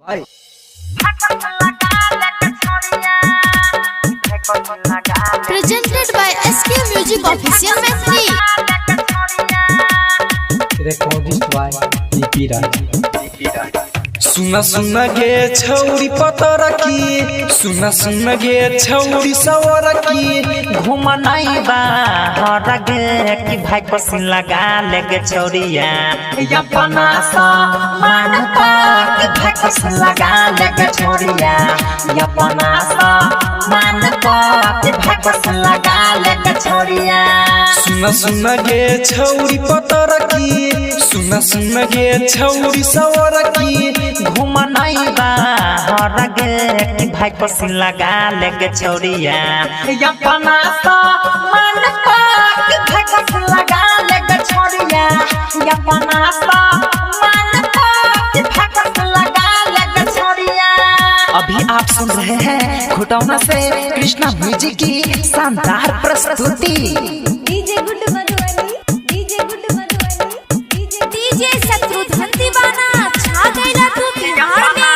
Ay. Presented by SK Music Official Methri. Recorded by DP Raj. सुना सुना गे छौरी पतर की सुना सुना गे छौरी सवर की घूमा नहीं बाहर गे कि भाई पसीन लगा लेगे छौरिया अपना सा मानता कि भाई पसीन लगा लेगे छौरिया अपना सा मानता कि भाई पसीन लगा लेगे छौरिया सुना सुना गे छौरी पतर की सुना सुना गे छौरी सवर की घूमा नहीं बाहर गे कि भाई पसीन लगा लेगे छौरिया अपना सा मानता कि भाई पसीन लगा लेगे छौरिया अपना सा मानता कि भाई पसीन लगा लेगे छौरिया। अभी आप सुन रहे हैं खुटौना से कृष्णा म्यूजिक की शानदार प्रस्तुति। DJ good Madhubani DJ Shatrughan Deewana छा गइला तू बिहार में।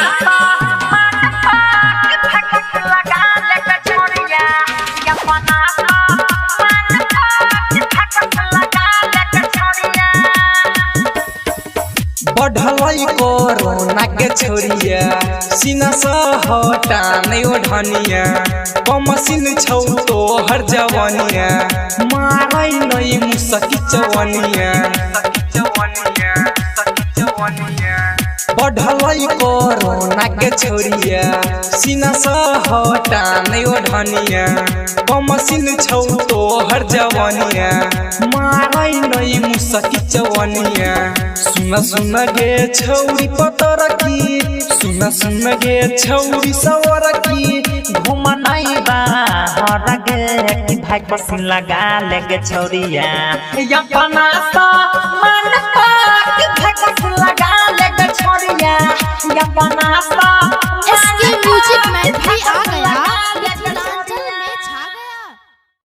बढ़लई कोरोना के छोरिया सीना सा हटा नहीं ओढ़निया कमसिन छौ तो हर जवानिया मारई नहीं मुसकी चवनिया बढ़लई कोरोना के छोरिया सीना सा हटा नहीं ओढ़निया कमसिन छौ तो हर जवानिया मारई नहीं मुसकी चवनिया सुना सुना गे छौरी पतर की सुना सुना गे छौरी सवर की घूमा नहीं बाहर गे कि भाई पसीन लगा लेगे छौरिया अपना सा